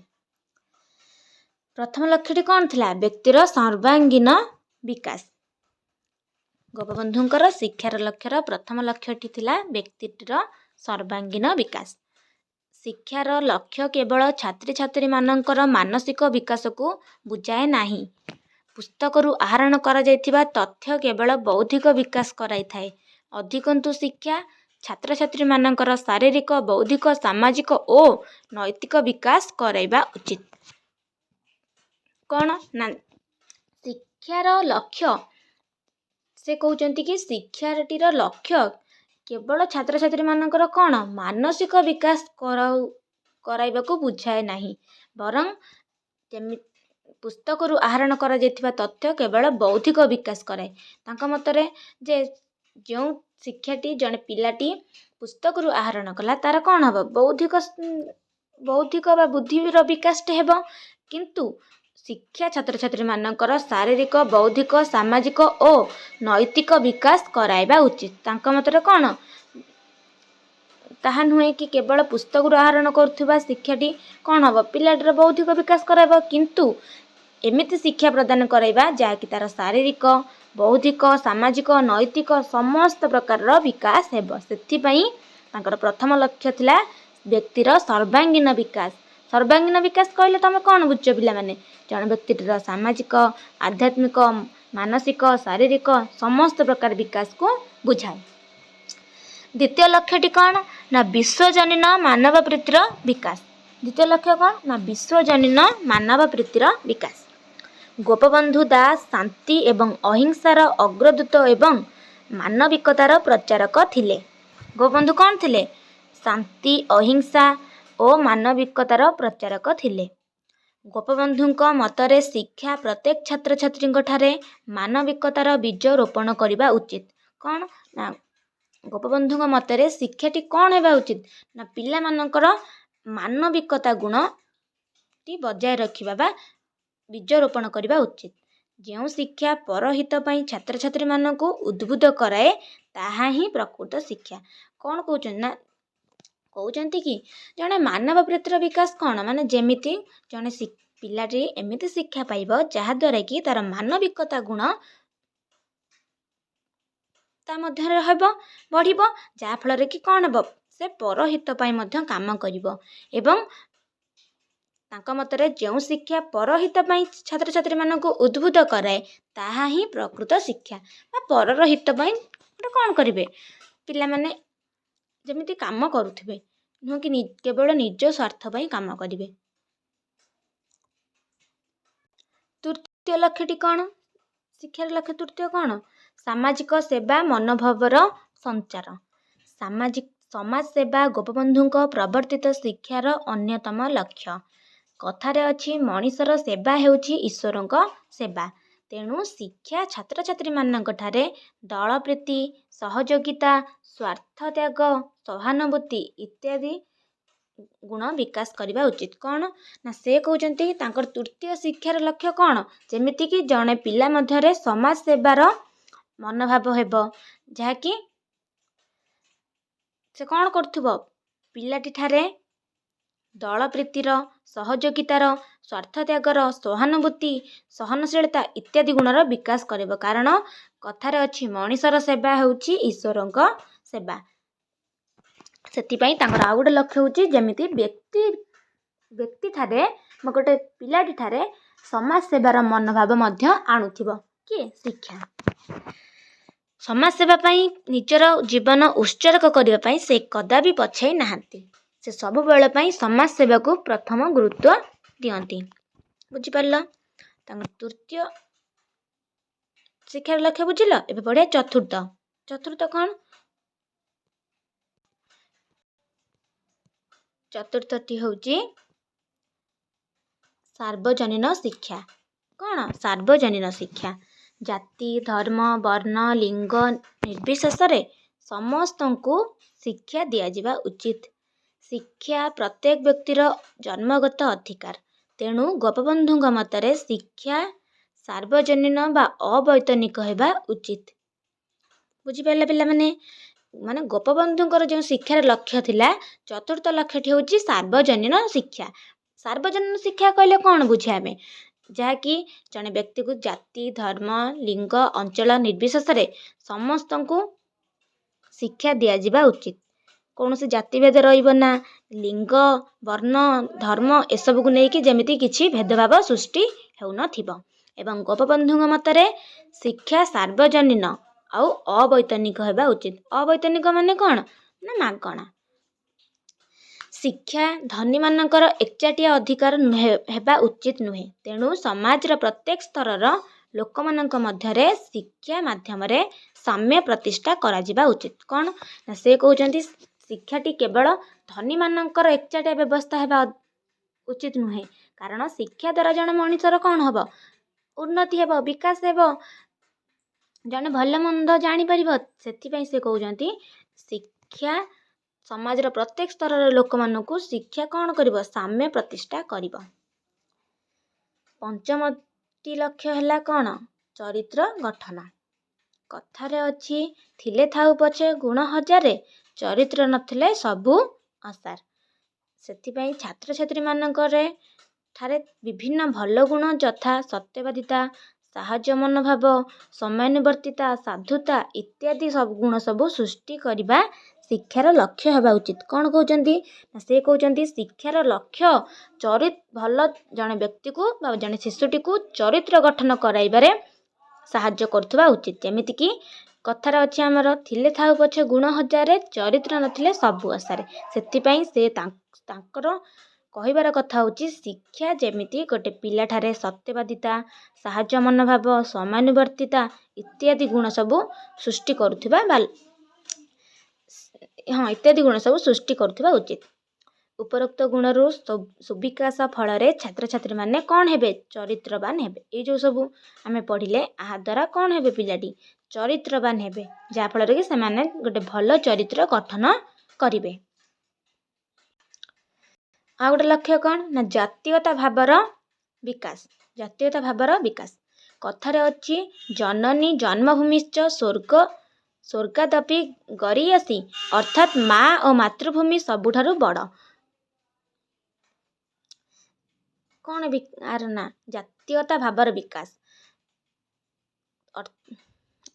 ପ୍ରଥମ ଲକ୍ଷ୍ୟଟି କ'ଣ ଥିଲା? ବ୍ୟକ୍ତିର ସର୍ବାଙ୍ଗୀନ ବିକାଶ। ଗୋପବନ୍ଧୁଙ୍କର ଶିକ୍ଷାର ଲକ୍ଷ୍ୟର ପ୍ରଥମ ଲକ୍ଷ୍ୟଟି ଥିଲା ବ୍ୟକ୍ତିର ସର୍ବାଙ୍ଗୀନ ବିକାଶ। ଶିକ୍ଷାର ଲକ୍ଷ୍ୟ କେବଳ ଛାତ୍ରଛାତ୍ରୀମାନଙ୍କର ମାନସିକ ବିକାଶକୁ ବୁଝାଏ ନାହିଁ। ପୁସ୍ତକରୁ ଆହରଣ କରାଯାଇଥିବା ତଥ୍ୟ କେବଳ ବୌଦ୍ଧିକ ବିକାଶ କରାଇଥାଏ। ଅଧିକନ୍ତୁ ଶିକ୍ଷା ଛାତ୍ରଛାତ୍ରୀମାନଙ୍କର ଶାରୀରିକ, ବୌଦ୍ଧିକ, ସାମାଜିକ ଓ ନୈତିକ ବିକାଶ କରାଇବା ଉଚିତ। କ'ଣ ନା ଶିକ୍ଷାର ଲକ୍ଷ୍ୟ, ସେ କହୁଛନ୍ତି କି ଶିକ୍ଷାଟିର ଲକ୍ଷ୍ୟ କେବଳ ଛାତ୍ରଛାତ୍ରୀମାନଙ୍କର କ'ଣ ମାନସିକ ବିକାଶ କରାଇବାକୁ ବୁଝାଏ ନାହିଁ, ବରଂ ପୁସ୍ତକରୁ ଆହରଣ କରାଯାଇଥିବା ତଥ୍ୟ କେବଳ ବୌଦ୍ଧିକ ବିକାଶ କରାଏ। ତାଙ୍କ ମତରେ ଯେ ଯେଉଁ ଶିକ୍ଷାଟି ଜଣେ ପିଲାଟି ପୁସ୍ତକରୁ ଆହରଣ କଲା ତାର କ'ଣ ହେବ? ବୌଦ୍ଧିକ ବା ବୁଦ୍ଧିର ବିକାଶଟେ ହେବ। କିନ୍ତୁ ଶିକ୍ଷା ଛାତ୍ରଛାତ୍ରୀମାନଙ୍କର ଶାରୀରିକ, ବୌଦ୍ଧିକ, ସାମାଜିକ ଓ ନୈତିକ ବିକାଶ କରାଇବା ଉଚିତ। ତାଙ୍କ ମତରେ କ'ଣ? ତାହା ନୁହେଁ କି କେବଳ ପୁସ୍ତକରୁ ଆହରଣ କରୁଥିବା ଶିକ୍ଷାଟି କ'ଣ ହେବ? ପିଲାଟିର ବୌଦ୍ଧିକ ବିକାଶ କରାଇବ, କିନ୍ତୁ ଏମିତି ଶିକ୍ଷା ପ୍ରଦାନ କରାଇବା ଯାହାକି ତାର ଶାରୀରିକ, ବୌଦ୍ଧିକ, ସାମାଜିକ, ନୈତିକ ସମସ୍ତ ପ୍ରକାରର ବିକାଶ ହେବ। ସେଥିପାଇଁ ତାଙ୍କର ପ୍ରଥମ ଲକ୍ଷ୍ୟ ଥିଲା ବ୍ୟକ୍ତିର ସର୍ବାଙ୍ଗୀନ ବିକାଶ। ସର୍ବାଙ୍ଗୀନ ବିକାଶ କହିଲେ ତମେ କ'ଣ ବୁଝୁଛ ପିଲାମାନେ? ଜଣେ ବ୍ୟକ୍ତିର ସାମାଜିକ, ଆଧ୍ୟାତ୍ମିକ, ମାନସିକ, ଶାରୀରିକ ସମସ୍ତ ପ୍ରକାର ବିକାଶକୁ ବୁଝାଏ। ଦ୍ୱିତୀୟ ଲକ୍ଷ୍ୟଟି କ'ଣ? ନା ବିଶ୍ୱଜନୀନ ମାନବ ପ୍ରୀତିର ବିକାଶ। ଦ୍ୱିତୀୟ ଲକ୍ଷ୍ୟ କ'ଣ? ନା ବିଶ୍ୱଜନୀନ ମାନବ ପ୍ରୀତିର ବିକାଶ। ଗୋପବନ୍ଧୁ ଦାସ ଶାନ୍ତି ଏବଂ ଅହିଂସାର ଅଗ୍ରଦୂତ ଏବଂ ମାନବିକତାର ପ୍ରଚାରକ ଥିଲେ। ଗୋପବନ୍ଧୁ କ'ଣ ଥିଲେ? ଶାନ୍ତି, ଅହିଂସା ଓ ମାନବିକତାର ପ୍ରଚାରକ ଥିଲେ। ଗୋପବନ୍ଧୁଙ୍କ ମତରେ ଶିକ୍ଷା ପ୍ରତ୍ୟେକ ଛାତ୍ରଛାତ୍ରୀଙ୍କଠାରେ ମାନବିକତାର ବୀଜ ରୋପଣ କରିବା ଉଚିତ। କ'ଣ ନା ଗୋପବନ୍ଧୁଙ୍କ ମତରେ ଶିକ୍ଷାଟି କ'ଣ ହେବା ଉଚିତ? ନା ପିଲାମାନଙ୍କର ମାନବିକତା ଗୁଣଟି ବଜାୟ ରଖିବା ବା ବୀଜ ରୋପଣ କରିବା ଉଚିତ। ଯେଉଁ ଶିକ୍ଷା ପରହିତ ପାଇଁ ଛାତ୍ରଛାତ୍ରୀମାନଙ୍କୁ ଉଦ୍ବୁଦ୍ଧ କରାଏ ତାହା ହିଁ ପ୍ରକୃତ ଶିକ୍ଷା। କ'ଣ କହୁଛନ୍ତି? ନା କହୁଛନ୍ତି କି ଜଣେ ମାନବ ପ୍ରୀତିର ବିକାଶ କ'ଣ? ମାନେ ଯେମିତି ଜଣେ ପିଲାଟି ଏମିତି ଶିକ୍ଷା ପାଇବ ଯାହାଦ୍ୱାରା କି ତାର ମାନବିକତା ଗୁଣ ତା ମଧ୍ୟରେ ହେବ, ବଢ଼ିବ, ଯାହାଫଳରେ କି କ'ଣ ହେବ? ସେ ପରହିତ ପାଇଁ ମଧ୍ୟ କାମ କରିବ। ଏବଂ ତାଙ୍କ ମତରେ ଯେଉଁ ଶିକ୍ଷା ପରହିତ ପାଇଁ ଛାତ୍ରଛାତ୍ରୀମାନଙ୍କୁ ଉଦ୍ବୁଦ୍ଧ କରାଏ ତାହା ହିଁ ପ୍ରକୃତ ଶିକ୍ଷା। ବା ପରର ହିତ ପାଇଁ ଗୋଟେ କ'ଣ କରିବେ? ପିଲାମାନେ ଯେମିତି କାମ କରୁଥିବେ, ନୁହଁ କି କେବଳ ନିଜ ସ୍ୱାର୍ଥ ପାଇଁ କାମ କରିବେ। ତୃତୀୟ ଲକ୍ଷ୍ୟଟି କ'ଣ? ଶିକ୍ଷାର ଲକ୍ଷ୍ୟ ତୃତୀୟ କ'ଣ? ସାମାଜିକ ସେବା ମନୋଭାବର ସଞ୍ଚାର। ସମାଜ ସେବା ଗୋପବନ୍ଧୁଙ୍କ ପ୍ରବର୍ତ୍ତିତ ଶିକ୍ଷାର ଅନ୍ୟତମ ଲକ୍ଷ୍ୟ। କଥାରେ ଅଛି ମଣିଷର ସେବା ହେଉଛି ଈଶ୍ୱରଙ୍କ ସେବା। ତେଣୁ ଶିକ୍ଷା ଛାତ୍ରଛାତ୍ରୀମାନଙ୍କଠାରେ ଦଳପ୍ରୀତି, ସହଯୋଗିତା, ସ୍ୱାର୍ଥତ୍ୟାଗ, ସହାନୁଭୂତି ଇତ୍ୟାଦି ଗୁଣ ବିକାଶ କରିବା ଉଚିତ। କ'ଣ ନା ସେ କହୁଛନ୍ତି ତାଙ୍କର ତୃତୀୟ ଶିକ୍ଷାର ଲକ୍ଷ୍ୟ କ'ଣ, ଯେମିତିକି ଜଣେ ପିଲା ମଧ୍ୟରେ ସମାଜ ସେବାର ମନୋଭାବ ହେବ, ଯାହାକି ସେ କ'ଣ କରୁଥିବ, ପିଲାଟିଠାରେ ଦଳପ୍ରୀତିର, ସହଯୋଗିତାର, ସ୍ୱାର୍ଥତ୍ୟାଗର, ସହାନୁଭୂତି, ସହନଶୀଳତା ଇତ୍ୟାଦି ଗୁଣର ବିକାଶ କରିବ। କାରଣ କଥାରେ ଅଛି ମଣିଷର ସେବା ହେଉଛି ଈଶ୍ୱରଙ୍କ ସେବା। ସେଥିପାଇଁ ତାଙ୍କର ଆଉ ଗୋଟେ ଲକ୍ଷ୍ୟ ହେଉଛି ଯେମିତି ବ୍ୟକ୍ତିଠାରେ ଗୋଟେ ପିଲାଟିଠାରେ ସମାଜ ସେବାର ମନୋଭାବ ମଧ୍ୟ ଆଣୁଥିବ। କିଏ? ଶିକ୍ଷା। ସମାଜ ସେବା ପାଇଁ ନିଜର ଜୀବନ ଉତ୍ସର୍ଗ କରିବା ପାଇଁ ସେ କଦାପି ପଛାଇ ନାହାନ୍ତି। ସେ ସବୁବେଳ ପାଇଁ ସମାଜ ସେବାକୁ ପ୍ରଥମ ଗୁରୁତ୍ୱ ଦିଅନ୍ତି। ବୁଝିପାରିଲ? ତାଙ୍କ ତୃତୀୟ ଶିକ୍ଷାର ଲକ୍ଷ୍ୟ ବୁଝିଲ। ଏବେ ପଢ଼ିବା ଚତୁର୍ଥ। ଚତୁର୍ଥ କ'ଣ? ଚତୁର୍ଥଟି ହେଉଛି ସାର୍ବଜନୀନ ଶିକ୍ଷା। କ'ଣ? ସାର୍ବଜନୀନ ଶିକ୍ଷା। ଜାତି, ଧର୍ମ, ବର୍ଣ୍ଣ, ଲିଙ୍ଗ ନିର୍ବିଶେଷରେ ସମସ୍ତଙ୍କୁ ଶିକ୍ଷା ଦିଆଯିବା ଉଚିତ। ଶିକ୍ଷା ପ୍ରତ୍ୟେକ ବ୍ୟକ୍ତିର ଜନ୍ମଗତ ଅଧିକାର। ତେଣୁ ଗୋପବନ୍ଧୁଙ୍କ ମତରେ ଶିକ୍ଷା ସାର୍ବଜନୀନ ବା ଅବୈତନିକ ହେବା ଉଚିତ। ବୁଝିପାରିଲେ ପିଲାମାନେ? ମାନେ ଗୋପବନ୍ଧୁଙ୍କର ଯେଉଁ ଶିକ୍ଷାର ଲକ୍ଷ୍ୟ ଥିଲା, ଚତୁର୍ଥ ଲକ୍ଷ୍ୟଟି ହେଉଛି ସାର୍ବଜନୀନ ଶିକ୍ଷା। ସାର୍ବଜନୀନ ଶିକ୍ଷା କହିଲେ କ'ଣ ବୁଝିବା ଆମେ? ଯାହାକି ଜଣେ ବ୍ୟକ୍ତିକୁ ଜାତି, ଧର୍ମ, ଲିଙ୍ଗ, ଅଞ୍ଚଳ ନିର୍ବିଶେଷରେ ସମସ୍ତଙ୍କୁ ଶିକ୍ଷା ଦିଆଯିବା ଉଚିତ। କୌଣସି ଜାତିଭେଦ ରହିବ ନା, ଲିଙ୍ଗ, ବର୍ଣ୍ଣ, ଧର୍ମ ଏସବୁକୁ ନେଇକି ଯେମିତି କିଛି ଭେଦଭାବ ସୃଷ୍ଟି ହେଉନଥିବ। ଏବଂ ଗୋପବନ୍ଧୁଙ୍କ ମତରେ ଶିକ୍ଷା ସାର୍ବଜନୀନ ଆଉ ଅବୈତନିକ ହେବା ଉଚିତ। ଅବୈତନିକ ମାନେ କ'ଣ ନା ମାଗଣା। ଶିକ୍ଷା ଧନୀମାନଙ୍କର ଏକଚାଟିଆ ଅଧିକାର ହେବା ଉଚିତ ନୁହେଁ। ତେଣୁ ସମାଜର ପ୍ରତ୍ୟେକ ସ୍ତରର ଲୋକମାନଙ୍କ ମଧ୍ୟରେ ଶିକ୍ଷା ମାଧ୍ୟମରେ ସାମ୍ୟ ପ୍ରତିଷ୍ଠା କରାଯିବା ଉଚିତ। କ'ଣ ନା ସେ କହୁଛନ୍ତି ଶିକ୍ଷାଟି କେବଳ ଧନୀମାନଙ୍କର ଏକଚାଟିଆ ବ୍ୟବସ୍ଥା ହେବା ଉଚିତ ନୁହେଁ। କାରଣ ଶିକ୍ଷା ଦ୍ୱାରା ଜଣେ ମଣିଷର କ'ଣ ହେବ, ଉନ୍ନତି ହେବ, ବିକାଶ ହେବ, ଜଣେ ଭଲ ମନ୍ଦ ଜାଣିପାରିବ। ସେଥିପାଇଁ ସେ କହୁଛନ୍ତି ଶିକ୍ଷା ସମାଜର ପ୍ରତ୍ୟେକ ସ୍ତରର ଲୋକମାନଙ୍କୁ ଶିକ୍ଷା କ'ଣ କରିବ, ସାମ୍ୟ ପ୍ରତିଷ୍ଠା କରିବ। ପଞ୍ଚମଟି ଲକ୍ଷ୍ୟ ହେଲା କ'ଣ? ଚରିତ୍ର ଗଠନ। କଥାରେ ଅଛି ଥିଲେ ଥାଉ ପଛେ ଗୁଣ ହଜାରେ, ଚରିତ୍ର ନଥିଲେ ସବୁ ଅସାର। ସେଥିପାଇଁ ଛାତ୍ରଛାତ୍ରୀମାନଙ୍କରେ ଠାରେ ବିଭିନ୍ନ ଭଲ ଗୁଣ ଯଥା ସତ୍ୟବାଦିତା, ସାହାଯ୍ୟ ମନୋଭାବ, ସମୟାନୁବର୍ତ୍ତିତା, ସାଧୁତା ଇତ୍ୟାଦି ସବୁ ଗୁଣ ସବୁ ସୃଷ୍ଟି କରିବା ଶିକ୍ଷାର ଲକ୍ଷ୍ୟ ହେବା ଉଚିତ। କ'ଣ କହୁଛନ୍ତି ନା ସେ କହୁଛନ୍ତି ଶିକ୍ଷାର ଲକ୍ଷ୍ୟ ଭଲ ଜଣେ ବ୍ୟକ୍ତିକୁ ବା ଜଣେ ଶିଶୁଟିକୁ ଚରିତ୍ର ଗଠନ କରାଇବାରେ ସାହାଯ୍ୟ କରୁଥିବା ଉଚିତ। ଯେମିତିକି କଥାରେ ଅଛି ଆମର ଥିଲେ ଥାଉ ପଛେ ଗୁଣ ହଜାରେ, ଚରିତ୍ର ନଥିଲେ ସବୁ ଅସାରେ। ସେଥିପାଇଁ ସେ ତାଙ୍କର କହିବାର କଥା ହେଉଛି ଶିକ୍ଷା ଯେମିତି ଗୋଟେ ପିଲାଠାରେ ସତ୍ୟବାଦିତା, ସାହାଯ୍ୟ ମନୋଭାବ, ସମୟାନୁବର୍ତ୍ତିତା ଇତ୍ୟାଦି ଗୁଣ ସବୁ ସୃଷ୍ଟି କରୁଥିବା ଉଚିତ। ଉପରୋକ୍ତ ଗୁଣରୁ ସୁବିକାଶ ଫଳରେ ଛାତ୍ରଛାତ୍ରୀମାନେ କ'ଣ ହେବେ, ଚରିତ୍ରବାନ ହେବେ। ଏଇ ଯେଉଁ ସବୁ ଆମେ ପଢ଼ିଲେ ଏହା ଦ୍ୱାରା କ'ଣ ହେବେ, ପିଲାଟି ଚରିତ୍ରବାନ ହେବେ, ଯାହାଫଳରେ କି ସେମାନେ ଗୋଟେ ଭଲ ଚରିତ୍ର ଗଠନ କରିବେ। ଆଉ ଗୋଟେ ଲକ୍ଷ୍ୟ କ'ଣ ନା ଜାତୀୟତା ଭାବର ବିକାଶ। ଜାତୀୟତା ଭାବର ବିକାଶ। କଥାରେ ଅଛି ଜନନୀ ଜନ୍ମଭୂମିଶ୍ଚ ସ୍ୱର୍ଗାଦପି ଗରୀୟସୀ, ଅର୍ଥାତ୍ ମା ଓ ମାତୃଭୂମି ସବୁଠାରୁ ବଡ଼। କ'ଣ ନା ଜାତୀୟତା ଭାବର ବିକାଶ।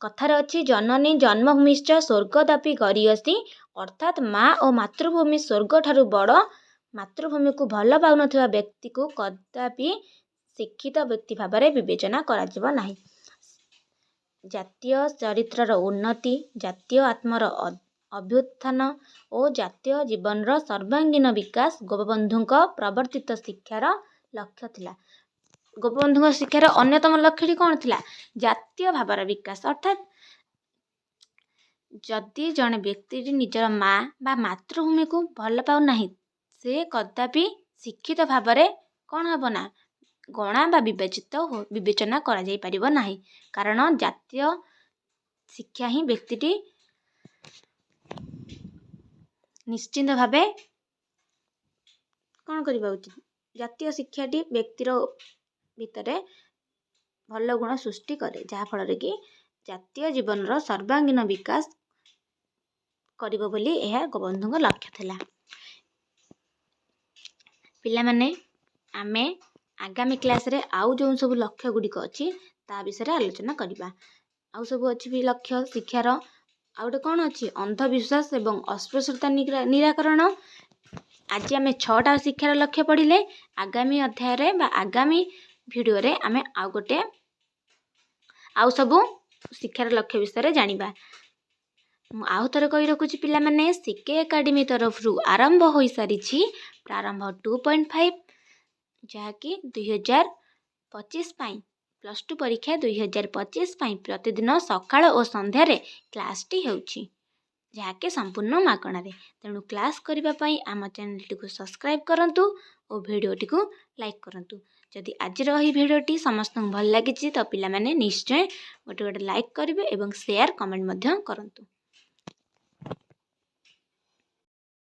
କଥାରେ ଅଛି ଜନନୀ ଜନ୍ମଭୂମିଶ୍ଚ ସ୍ୱର୍ଗଦାପି ଗରୀୟସୀ, ଅର୍ଥାତ୍ ମା ଓ ମାତୃଭୂମି ସ୍ୱର୍ଗଠାରୁ ବଡ଼। ମାତୃଭୂମିକୁ ଭଲ ପାଉନଥିବା ବ୍ୟକ୍ତିକୁ କଦାପି ଶିକ୍ଷିତ ବ୍ୟକ୍ତି ଭାବରେ ବିବେଚନା କରାଯିବ ନାହିଁ। ଜାତୀୟ ଚରିତ୍ରର ଉନ୍ନତି, ଜାତୀୟ ଆତ୍ମାର ଅଭ୍ୟୁତ୍ଥାନ ଓ ଜାତୀୟ ଜୀବନର ସର୍ବାଙ୍ଗୀନ ବିକାଶ ଗୋପବନ୍ଧୁଙ୍କ ପ୍ରବର୍ତ୍ତିତ ଶିକ୍ଷାର ଲକ୍ଷ୍ୟ ଥିଲା। ଗୋପବନ୍ଧୁଙ୍କ ଶିକ୍ଷାର ଅନ୍ୟତମ ଲକ୍ଷ୍ୟଟି କ'ଣ ଥିଲା? ଜାତୀୟ ଭାବର ବିକାଶ। ଅର୍ଥାତ୍ ଯଦି ଜଣେ ବ୍ୟକ୍ତିଟି ନିଜର ମା ବା ମାତୃଭୂମିକୁ ଭଲ ପାଉନାହିଁ, ସେ କଦାପି ଶିକ୍ଷିତ ଭାବରେ କ'ଣ ହେବ ନା ଗଣା ବା ବିବେଚନା କରାଯାଇପାରିବ ନାହିଁ। କାରଣ ଜାତୀୟ ଶିକ୍ଷା ହିଁ ବ୍ୟକ୍ତିଟି ନିଶ୍ଚିନ୍ତ ଭାବେ କ'ଣ କରିବା ଉଚିତ? ଜାତୀୟ ଶିକ୍ଷାଟି ବ୍ୟକ୍ତିର ଭିତରେ ଭଲ ଗୁଣ ସୃଷ୍ଟି କରେ, ଯାହାଫଳରେ କି ଜାତୀୟ ଜୀବନର ସର୍ବାଙ୍ଗୀନ ବିକାଶ କରିବ ବୋଲି ଏହା ଗୋପବନ୍ଧୁଙ୍କ ଲକ୍ଷ୍ୟ ଥିଲା। ପିଲାମାନେ, ଆମେ ଆଗାମୀ କ୍ଲାସ୍ରେ ଆଉ ଯେଉଁ ସବୁ ଲକ୍ଷ୍ୟ ଗୁଡ଼ିକ ଅଛି ତା ବିଷୟରେ ଆଲୋଚନା କରିବା। ଆଉ ସବୁ ଅଛି ବି ଲକ୍ଷ୍ୟ ଶିକ୍ଷାର। ଆଉ ଗୋଟେ କ'ଣ ଅଛି? ଅନ୍ଧବିଶ୍ୱାସ ଏବଂ ଅସ୍ପୃଶ୍ୟତା ନିରାକରଣ। ଆଜି ଆମେ 6ଟା ଶିକ୍ଷାର ଲକ୍ଷ୍ୟ ପଢ଼ିଲେ। ଆଗାମୀ ଅଧ୍ୟାୟରେ ବା ଆଗାମୀ ଭିଡ଼ିଓରେ ଆମେ ଆଉ ସବୁ ଶିକ୍ଷାର ଲକ୍ଷ୍ୟ ବିଷୟରେ ଜାଣିବା। ମୁଁ ଆଉ ଥରେ କହି ରଖୁଛି ପିଲାମାନେ, ସିକେ ଏକାଡେମୀ ତରଫରୁ ଆରମ୍ଭ ହୋଇସାରିଛି ପ୍ରାରମ୍ଭ 2.5, ଯାହାକି 2025 ପାଇଁ +2 ପରୀକ୍ଷା 2025 ପାଇଁ ପ୍ରତିଦିନ ସକାଳ ଓ ସନ୍ଧ୍ୟାରେ କ୍ଲାସ୍ଟି ହେଉଛି, ଯାହାକି ସମ୍ପୂର୍ଣ୍ଣ ମାଗଣାରେ। ତେଣୁ କ୍ଲାସ୍ କରିବା ପାଇଁ ଆମ ଚ୍ୟାନେଲଟିକୁ ସବସ୍କ୍ରାଇବ୍ କରନ୍ତୁ ଓ ଭିଡ଼ିଓଟିକୁ ଲାଇକ୍ କରନ୍ତୁ। ଯଦି ଆଜିର ଏହି ଭିଡ଼ିଓଟି ସମସ୍ତଙ୍କୁ ଭଲ ଲାଗିଛି ତ ପିଲାମାନେ ନିଶ୍ଚୟ ଗୋଟେ ଲାଇକ୍ କରିବେ ଏବଂ ସେୟାର କମେଣ୍ଟ ମଧ୍ୟ କରନ୍ତୁ।